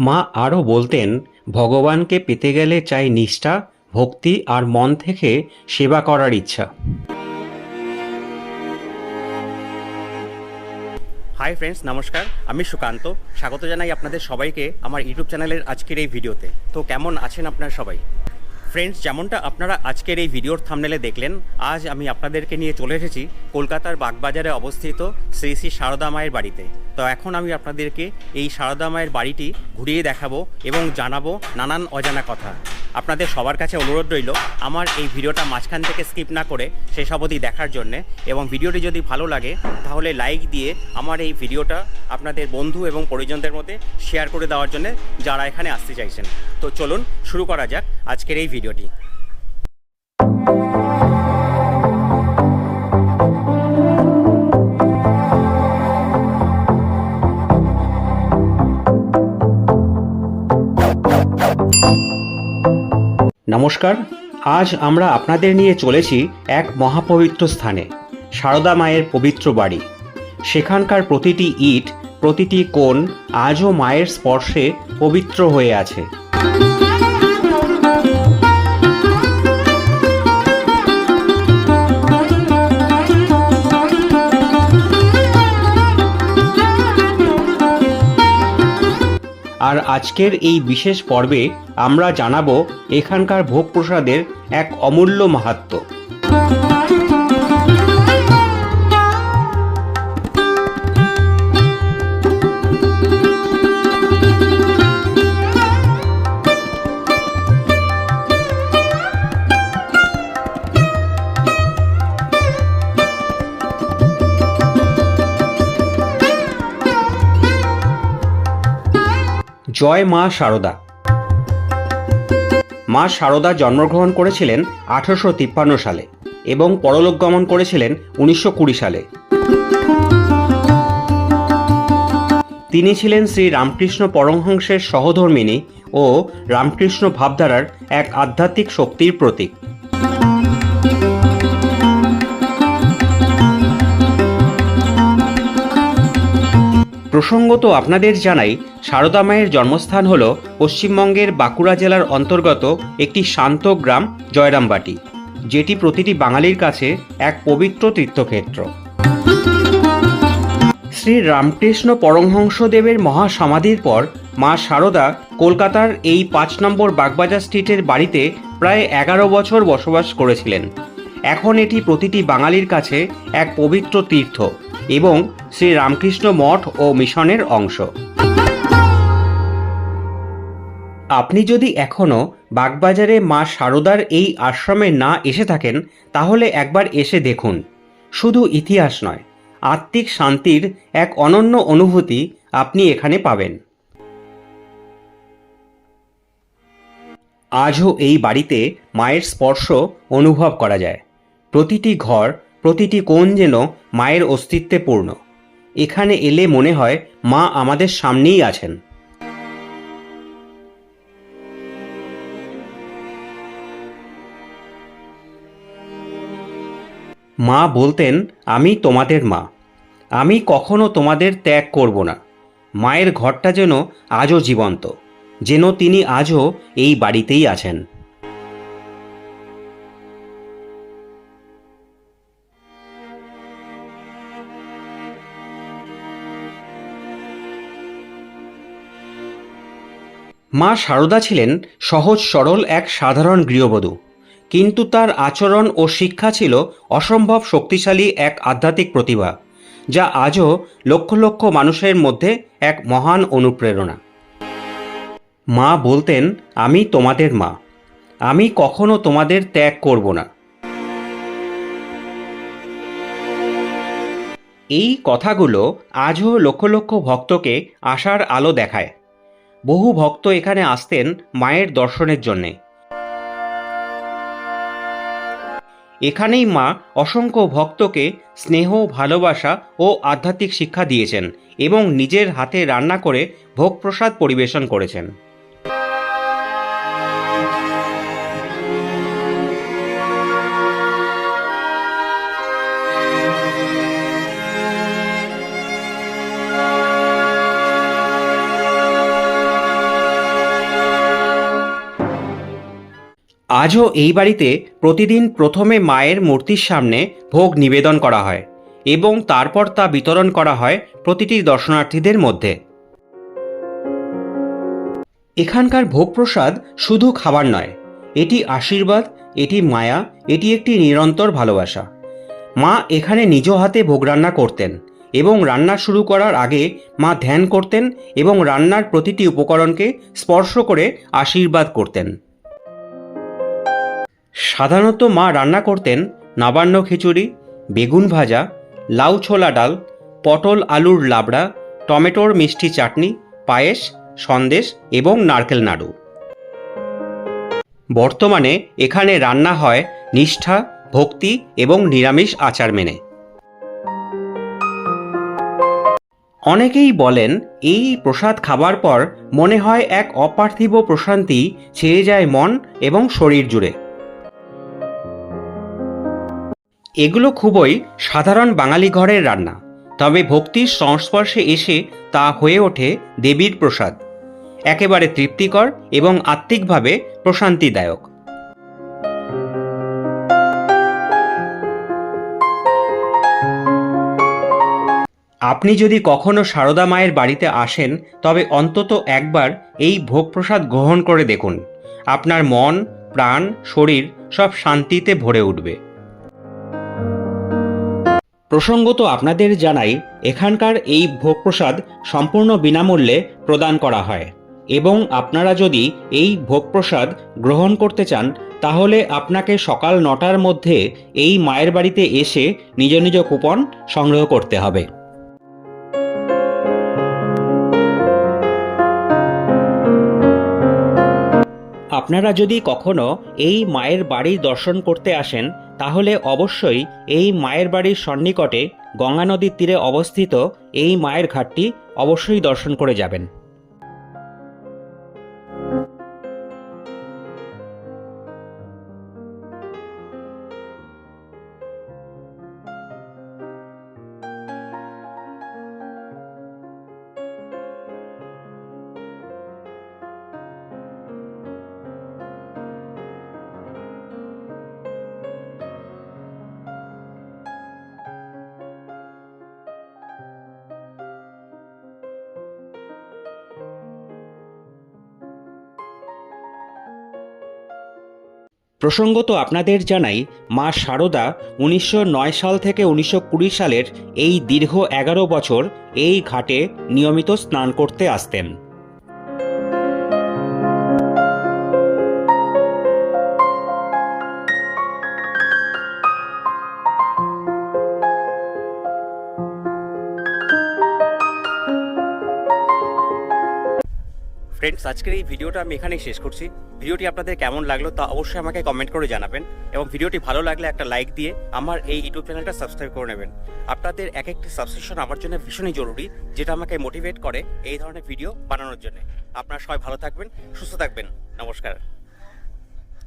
মা আরও বলতেন, ভগবানকে পেতে গেলে চাই নিষ্ঠা, ভক্তি আর মন থেকে সেবা করার ইচ্ছা। হাই ফ্রেন্ডস, নমস্কার। আমি সুকান্ত। স্বাগত জানাই আপনাদের সবাইকে আমার ইউটিউব চ্যানেলের আজকের এই ভিডিওতে। তো কেমন আছেন আপনারা সবাই? ফ্রেন্ডস, যেমনটা আপনারা আজকের এই ভিডিওর থাম্বনেলে দেখলেন, আজ আমি আপনাদেরকে নিয়ে চলে এসেছি কলকাতার বাগবাজারে অবস্থিত শ্রী শ্রী সারদা মায়ের বাড়িতে। তো এখন আমি আপনাদেরকে এই সারদা মায়ের বাড়িটি ঘুরিয়ে দেখাবো এবং জানাবো নানান অজানা কথা। আপনাদের সবার কাছে অনুরোধ রইল আমার এই ভিডিওটা মাঝখান থেকে স্কিপ না করে শেষ অবধি দেখার জন্যে, এবং ভিডিওটি যদি ভালো লাগে তাহলে লাইক দিয়ে আমার এই ভিডিওটা আপনাদের বন্ধু এবং পরিজনদের মধ্যে শেয়ার করে দেওয়ার জন্য যারা এখানে আসতে চাইছেন। তো চলুন শুরু করা যাক আজকের এই ভিডিওটি। নমস্কার। আজ আমরা আপনাদের নিয়ে চলেছি এক মহাপবিত্র স্থানে, সারদা মায়ের পবিত্র বাড়ি। সেখানকার প্রতিটি ইট, প্রতিটি কোণ আজও মায়ের স্পর্শে পবিত্র হয়ে আছে। আর আজকের এই বিশেষ পর্বে আমরা জানাবো এখানকার ভোগ প্রসাদের এক অমূল্য মাহাত্ম্য। জয় মা শারদা। মা শারদা জন্মগ্রহণ করেছিলেন 1853 সালে এবং পরলোক গমন করেছিলেন 1920 সালে। তিনি ছিলেন শ্রী রামকৃষ্ণ পরমহংসের সহধর্মিণী ও রামকৃষ্ণ ভাবধারার এক আধ্যাত্মিক শক্তির প্রতীক। প্রসঙ্গত আপনাদের জানাই, সারদা মায়ের জন্মস্থান হল পশ্চিমবঙ্গের বাঁকুড়া জেলার অন্তর্গত একটি শান্ত গ্রাম জয়রামবাটি, যেটি প্রতিটি বাঙালির কাছে এক পবিত্র তীর্থক্ষেত্র। শ্রী রামকৃষ্ণ পরমহংসদেবের মহাসমাধির পর মা শারদা কলকাতার এই 5 নম্বর বাগবাজার স্ট্রিটের বাড়িতে প্রায় 11 বছর বসবাস করেছিলেন। এখন এটি প্রতিটি বাঙালির কাছে এক পবিত্র তীর্থ এবং শ্রী রামকৃষ্ণ মঠ ও মিশনের অংশ। আপনি যদি এখনও বাগবাজারে মা শারদার এই আশ্রমে না এসে থাকেন, তাহলে একবার এসে দেখুন। শুধু ইতিহাস নয়, আত্মিক শান্তির এক অনন্য অনুভূতি আপনি এখানে পাবেন। আজও এই বাড়িতে মায়ের স্পর্শ অনুভব করা যায়। প্রতিটি ঘর, প্রতিটি কোণ যেন মায়ের অস্তিত্বে পূর্ণ। এখানে এলে মনে হয় মা আমাদের সামনেই আছেন। মা বলতেন, আমি তোমাদের মা, আমি কখনো তোমাদের ত্যাগ করব না। মায়ের ঘরটা যেন আজও জীবন্ত, যেন তিনি আজও এই বাড়িতেই আছেন। মা শারদা ছিলেন সহজ সরল এক সাধারণ গৃহবধূ, কিন্তু তার আচরণ ও শিক্ষা ছিল অসম্ভব শক্তিশালী এক আধ্যাত্মিক প্রতিভা, যা আজও লক্ষ লক্ষ মানুষের মধ্যে এক মহান অনুপ্রেরণা। মা বলতেন, আমি তোমাদের মা, আমি কখনো তোমাদের ত্যাগ করব না। এই কথাগুলো আজও লক্ষ লক্ষ ভক্তকে আশার আলো দেখায়। বহু ভক্ত এখানে আসতেন মায়ের দর্শনের জন্যে। এখানেই মা অসংখ্য ভক্তকে স্নেহ, ভালোবাসা ও আধ্যাত্মিক শিক্ষা দিয়েছেন এবং নিজের হাতে রান্না করে ভোগ প্রসাদ পরিবেশন করেছেন। আজও এই বাড়িতে প্রতিদিন প্রথমে মায়ের মূর্তির সামনে ভোগ নিবেদন করা হয় এবং তারপর তা বিতরণ করা হয় প্রতিটি দর্শনার্থীদের মধ্যে। এখানকার ভোগ প্রসাদ শুধু খাবার নয়, এটি আশীর্বাদ, এটি মায়া, এটি একটি নিরন্তর ভালোবাসা। মা এখানে নিজ হাতে ভোগ রান্না করতেন এবং রান্না শুরু করার আগে মা ধ্যান করতেন এবং রান্নার প্রতিটি উপকরণকে স্পর্শ করে আশীর্বাদ করতেন। সাধারণত মা রান্না করতেন নবান্ন খিচুড়ি, বেগুন ভাজা, লাউ ছোলা ডাল, পটল আলুর লাবড়া, টমেটোর মিষ্টি চাটনি, পায়েস, সন্দেশ এবং নারকেল নাড়ু। বর্তমানে এখানে রান্না হয় নিষ্ঠা, ভক্তি এবং নিরামিষ আচার মেনে। অনেকেই বলেন এই প্রসাদ খাবার পর মনে হয় এক অপার্থিব প্রশান্তি ছেয়ে যায় মন এবং শরীর জুড়ে। এগুলো খুবই সাধারণ বাঙালি ঘরের রান্না, তবে ভক্তির সংস্পর্শে এসে তা হয়ে ওঠে দেবীর প্রসাদ, একেবারে তৃপ্তিকর এবং আত্মিকভাবে প্রশান্তিদায়ক। আপনি যদি কখনো সারদা মায়ের বাড়িতে আসেন তবে অন্তত একবার এই ভোগ প্রসাদ গ্রহণ করে দেখুন। আপনার মন, প্রাণ, শরীর সব শান্তিতে ভরে উঠবে। প্রসঙ্গত আপনাদের জানাই, এখানকার এই ভোগ প্রসাদ সম্পূর্ণ বিনামূল্যে প্রদান করা হয় এবং আপনারা যদি এই ভোগ প্রসাদ গ্রহণ করতে চান তাহলে আপনাকে সকাল 9টার মধ্যে এই মায়ের বাড়িতে এসে নিজ নিজ কুপন সংগ্রহ করতে হবে। আপনারা যদি কখনো এই মায়ের বাড়ি দর্শন করতে আসেন তাহলে অবশ্যই এই মায়ের বাড়ির সন্নিকটে গঙ্গা নদীর তীরে অবস্থিত এই মায়ের ঘাটটি অবশ্যই দর্শন করে যাবেন। প্রসঙ্গত আপনাদের জানাই, মা সারদা 1909 সাল থেকে 1920 সালের এই দীর্ঘ 11 বছর এই ঘাটে নিয়মিত স্নান করতে আসতেন। ফ্রেন্ডস, আজকের এই ভিডিওটা আমি এখানেই শেষ করছি। ভিডিওটি আপনাদের কেমন লাগলো তা অবশ্যই আমাকে কমেন্ট করে জানাবেন এবং ভিডিওটি ভালো লাগলে একটা লাইক দিয়ে আমার এই ইউটিউব চ্যানেলটা সাবস্ক্রাইব করে নেবেন। আপনাদের এক একটি সাবস্ক্রিপশন আমার জন্য ভীষণই জরুরি, যেটা আমাকে মোটিভেট করে এই ধরনের ভিডিও বানানোর জন্য। আপনারা সবাই ভালো থাকবেন, সুস্থ থাকবেন। নমস্কার।